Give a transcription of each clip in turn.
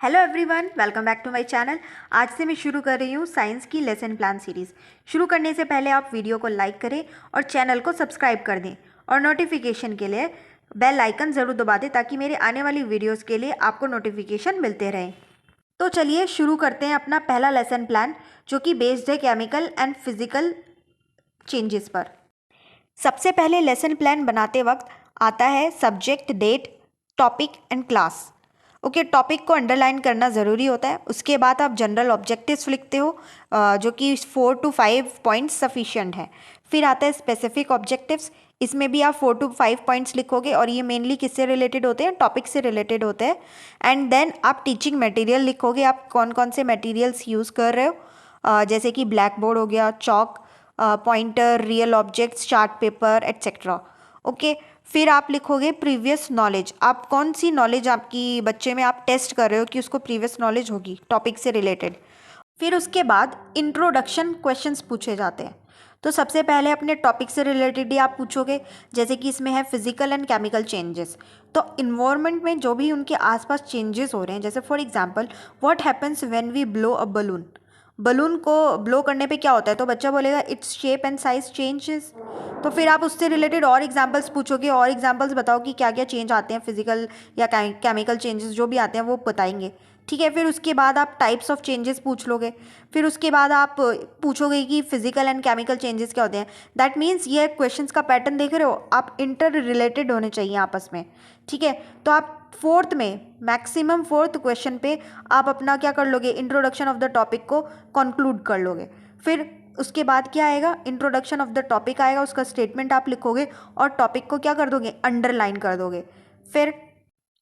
Hello everyone, welcome back to my channel. आज से मैं शुरू कर रही हूँ साइंस की लेसन प्लान सीरीज़। शुरू करने से पहले आप वीडियो को लाइक करें और चैनल को सब्सक्राइब कर दें और नोटिफिकेशन के लिए बेल आइकन ज़रूर दबा दें ताकि मेरे आने वाली वीडियोस के लिए आपको नोटिफिकेशन मिलते रहें। तो चलिए शुरू करते हैं अपना पहला लेसन प्लान, जो कि बेस्ड है केमिकल एंड फिजिकल चेंजेस पर। सबसे पहले लेसन प्लान बनाते वक्त आता है subject, date, topic and class. Okay, topic को अंडरलाइन करना ज़रूरी होता है। उसके बाद आप जनरल ऑब्जेक्टिव्स लिखते हो, जो कि 4 to 5 पॉइंट्स सफिशिएंट है। फिर आता है स्पेसिफिक ऑब्जेक्टिव्स। इसमें भी आप 4 to 5 पॉइंट्स लिखोगे और ये मेनली किससे रिलेटेड होते हैं? टॉपिक से रिलेटेड होते हैं। एंड देन आप टीचिंग मटेरियल लिखोगे, आप कौन कौन से मटेरियल्स यूज़ कर रहे हो, जैसे कि ब्लैक बोर्ड हो गया, chalk, pointer, real objects, chart paper etcetera. Okay, फिर आप लिखोगे प्रीवियस नॉलेज। आप कौन सी नॉलेज आपकी बच्चे में आप टेस्ट कर रहे हो कि उसको प्रीवियस नॉलेज होगी टॉपिक से रिलेटेड। फिर उसके बाद इंट्रोडक्शन क्वेश्चंस पूछे जाते हैं। तो सबसे पहले अपने टॉपिक से रिलेटेड ही आप पूछोगे, जैसे कि इसमें है फिजिकल एंड केमिकल चेंजेस। तो इन्वायरमेंट में जो भी उनके आसपास चेंजेस हो रहे हैं, जैसे for example what happens when we blow a balloon. Balloon को ब्लो करने पे क्या होता है? तो बच्चा बोलेगा it's shape and size changes. तो फिर आप उससे रिलेटेड और एग्जांपल्स पूछोगे, और एग्जांपल्स बताओ कि क्या क्या चेंज आते हैं, फिजिकल या केमिकल चेंजेस जो भी आते हैं वो बताएंगे। ठीक है, फिर उसके बाद आप टाइप्स ऑफ चेंजेस पूछ लोगे। फिर उसके बाद आप पूछोगे कि फिजिकल एंड केमिकल चेंजेस क्या होते हैं। दैट मीन्स ये क्वेश्चंस का पैटर्न देख रहे हो आप, इंटर रिलेटेड होने चाहिए आपस में। ठीक है, तो आप फोर्थ में, मैक्सिमम फोर्थ क्वेश्चन पे आप अपना क्या कर लोगे, इंट्रोडक्शन ऑफ द टॉपिक को कंक्लूड कर लोगे। फिर उसके बाद क्या आएगा, इंट्रोडक्शन ऑफ द टॉपिक आएगा, उसका स्टेटमेंट आप लिखोगे और टॉपिक को क्या कर दोगे, अंडरलाइन कर दोगे। फिर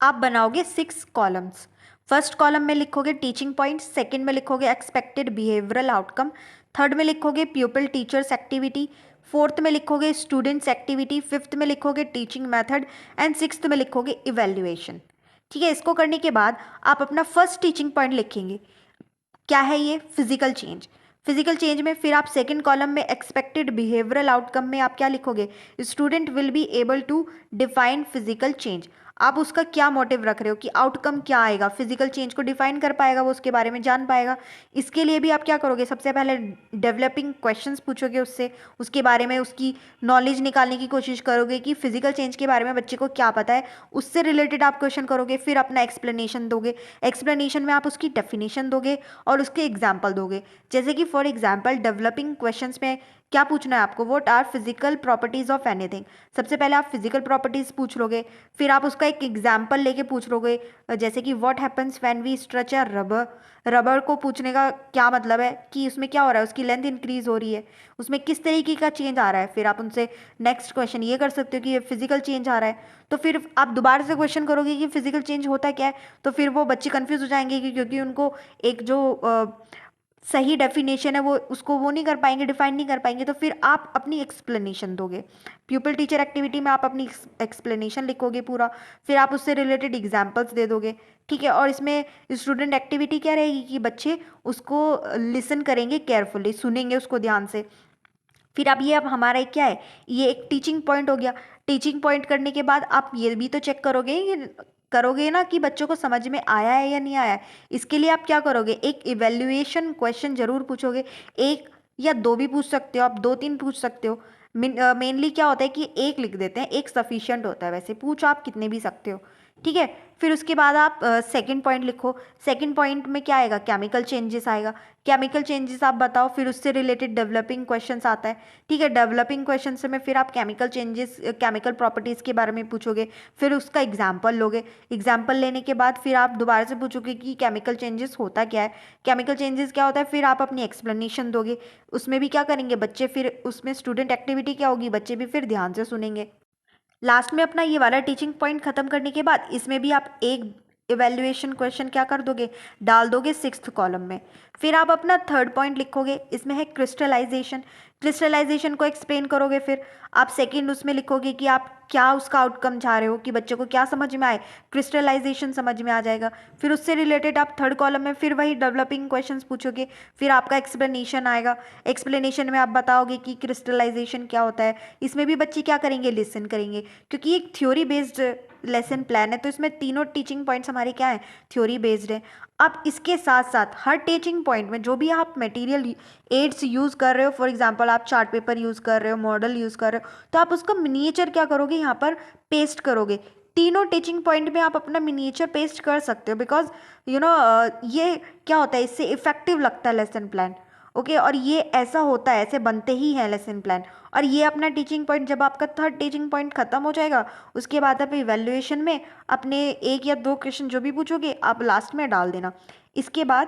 आप बनाओगे 6 कॉलम्स। फर्स्ट कॉलम में लिखोगे टीचिंग पॉइंट, सेकंड में लिखोगे एक्सपेक्टेड बिहेवियरल आउटकम, थर्ड में लिखोगे प्यूपिल टीचर्स एक्टिविटी, फोर्थ में लिखोगे स्टूडेंट्स एक्टिविटी, फिफ्थ में लिखोगे टीचिंग मेथड एंड सिक्स्थ में लिखोगे इवेल्युएशन। ठीक है, इसको करने के बाद आप अपना फर्स्ट टीचिंग पॉइंट लिखेंगे। क्या है ये? Physical change. फिजिकल चेंज में फिर आप सेकंड कॉलम में एक्सपेक्टेड बिहेवियरल आउटकम में आप क्या लिखोगे, student will be able to define physical change. आप उसका क्या मोटिव रख रहे हो कि आउटकम क्या आएगा, फिजिकल चेंज को डिफाइन कर पाएगा वो, उसके बारे में जान पाएगा। इसके लिए भी आप क्या करोगे, सबसे पहले डेवलपिंग क्वेश्चंस पूछोगे उससे, उसके बारे में उसकी नॉलेज निकालने की कोशिश करोगे कि फिजिकल चेंज के बारे में बच्चे को क्या पता है, उससे रिलेटेड आप क्वेश्चन करोगे। फिर अपना एक्सप्लेनेशन दोगे, एक्सप्लेनेशन में आप उसकी डेफिनेशन दोगे और उसके एग्जाम्पल दोगे। जैसे कि फॉर एग्जाम्पल डेवलपिंग क्वेश्चंस में क्या पूछना है आपको, what are physical properties of anything. सबसे पहले आप फिजिकल प्रॉपर्टीज पूछ लोगे, फिर आप उसका एक एग्जाम्पल लेके पूछ लोगे, जैसे कि what happens when we stretch a rubber. Rubber को पूछने का क्या मतलब है कि उसमें क्या हो रहा है, उसकी लेंथ इंक्रीज हो रही है, उसमें किस तरीके का चेंज आ रहा है। फिर आप उनसे नेक्स्ट क्वेश्चन ये कर सकते हो कि ये फिजिकल चेंज आ रहा है। तो फिर आप दोबारा से क्वेश्चन करोगे कि फिजिकल चेंज होता क्या है। तो फिर वो बच्चे कंफ्यूज हो जाएंगे क्योंकि उनको एक जो सही डेफिनेशन है वो उसको वो नहीं कर पाएंगे, डिफाइन नहीं कर पाएंगे। तो फिर आप अपनी एक्सप्लेनेशन दोगे। प्यूपिल टीचर एक्टिविटी में आप अपनी एक्सप्लेनेशन लिखोगे पूरा, फिर आप उससे रिलेटेड एग्जाम्पल्स दे दोगे। ठीक है, और इसमें स्टूडेंट एक्टिविटी क्या रहेगी कि बच्चे उसको लिसन करेंगे, केयरफुली सुनेंगे उसको ध्यान से। फिर अब हमारा एक क्या है, ये एक टीचिंग पॉइंट हो गया। टीचिंग पॉइंट करने के बाद आप ये भी तो चेक करोगे ना कि बच्चों को समझ में आया है या नहीं आया है। इसके लिए आप क्या करोगे, एक इवेल्युएशन क्वेश्चन जरूर पूछोगे। एक या दो भी पूछ सकते हो आप, 2-3 पूछ सकते हो। मेनली क्या होता है कि एक लिख देते हैं, एक सफिशियंट होता है, वैसे पूछ आप कितने भी सकते हो। ठीक है, फिर उसके बाद आप सेकंड पॉइंट लिखो। सेकंड पॉइंट में क्या आएगा, केमिकल चेंजेस आएगा। केमिकल चेंजेस आप बताओ, फिर उससे रिलेटेड डेवलपिंग क्वेश्चंस आता है। ठीक है, डेवलपिंग क्वेश्चन में फिर आप केमिकल चेंजेस, केमिकल प्रॉपर्टीज़ के बारे में पूछोगे, फिर उसका एग्जाम्पल लोगे। एग्जाम्पल लेने के बाद फिर आप दोबारा से पूछोगे कि केमिकल चेंजेस होता क्या है, केमिकल चेंजेस क्या होता है। फिर आप अपनी एक्सप्लेनेशन दोगे। उसमें भी क्या करेंगे बच्चे, फिर उसमें स्टूडेंट एक्टिविटी क्या होगी, बच्चे भी फिर ध्यान से सुनेंगे। लास्ट में अपना ये वाला टीचिंग पॉइंट खत्म करने के बाद इसमें भी आप एक इवेल्युएशन क्वेश्चन क्या कर दोगे, डाल दोगे 6th कॉलम में। फिर आप अपना थर्ड पॉइंट लिखोगे, इसमें है क्रिस्टलाइजेशन। क्रिस्टलाइजेशन को एक्सप्लेन करोगे, फिर आप सेकंड उसमें लिखोगे कि आप क्या उसका आउटकम चाह रहे हो, कि बच्चे को क्या समझ में आए, क्रिस्टलाइजेशन समझ में आ जाएगा। फिर उससे रिलेटेड आप थर्ड कॉलम में फिर वही डेवलपिंग क्वेश्चंस पूछोगे, फिर आपका एक्सप्लेनेशन आएगा। एक्सप्लेनेशन में आप बताओगे कि क्रिस्टलाइजेशन क्या होता है। इसमें भी बच्चे क्या करेंगे, लिसन करेंगे, क्योंकि एक थ्योरी बेस्ड लेसन प्लान है, तो इसमें तीनों टीचिंग पॉइंट्स हमारे क्या हैं, थ्योरी बेस्ड है। अब इसके साथ साथ हर टीचिंग पॉइंट में जो भी आप मटेरियल एड्स यूज़ कर रहे हो, फॉर एग्जांपल आप चार्ट पेपर यूज़ कर रहे हो, मॉडल यूज़ कर रहे हो, तो आप उसका मिनिएचर क्या करोगे, यहाँ पर पेस्ट करोगे। तीनों टीचिंग पॉइंट में आप अपना मिनिएचर पेस्ट कर सकते हो, बिकॉज ये क्या होता है, इससे इफेक्टिव लगता है लेसन प्लान। ओके, और ये ऐसा होता है, ऐसे बनते ही हैं लेसन प्लान। और ये अपना टीचिंग पॉइंट, जब आपका थर्ड टीचिंग पॉइंट खत्म हो जाएगा, उसके बाद आप इवैल्यूएशन में अपने 1 या 2 क्वेश्चन जो भी पूछोगे आप लास्ट में डाल देना। इसके बाद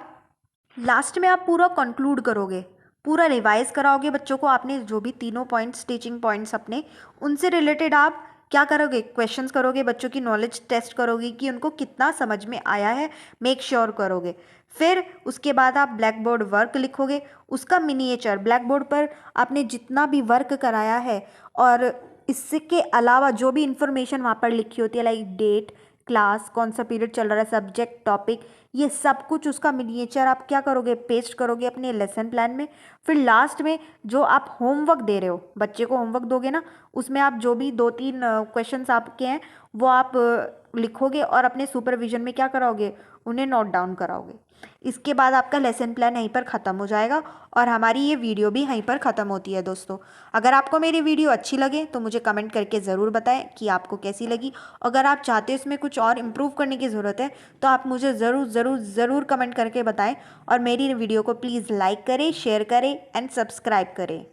लास्ट में आप पूरा कंक्लूड करोगे, पूरा रिवाइज कराओगे बच्चों को। आपने जो भी तीनों पॉइंट्स, टीचिंग पॉइंट्स अपने, उनसे रिलेटेड आप क्या करोगे, क्वेश्चंस करोगे, बच्चों की नॉलेज टेस्ट करोगे कि उनको कितना समझ में आया है, मेक श्योर करोगे। फिर उसके बाद आप ब्लैक बोर्ड वर्क लिखोगे, उसका मिनिएचर ब्लैक बोर्ड पर आपने जितना भी वर्क कराया है, और इसके अलावा जो भी इंफॉर्मेशन वहाँ पर लिखी होती है, लाइक डेट, क्लास, कौन सा पीरियड चल रहा है, सब्जेक्ट, टॉपिक, ये सब कुछ उसका मिनिएचर आप क्या करोगे, पेस्ट करोगे अपने लेसन प्लान में। फिर लास्ट में जो आप होमवर्क दे रहे हो, बच्चे को होमवर्क दोगे ना, उसमें आप जो भी 2-3 क्वेश्चंस आपके हैं वो आप लिखोगे और अपने सुपरविजन में क्या कराओगे, उन्हें नोट डाउन कराओगे। इसके बाद आपका लेसन प्लान यहीं पर ख़त्म हो जाएगा और हमारी ये वीडियो भी यहीं पर ख़त्म होती है दोस्तों। अगर आपको मेरी वीडियो अच्छी लगे तो मुझे कमेंट करके ज़रूर बताएं कि आपको कैसी लगी। अगर आप चाहते हो इसमें कुछ और इम्प्रूव करने की ज़रूरत है तो आप मुझे ज़रूर ज़रूर ज़रूर कमेंट करके बताएं, और मेरी वीडियो को प्लीज़ लाइक करें, शेयर करें एंड सब्सक्राइब करें।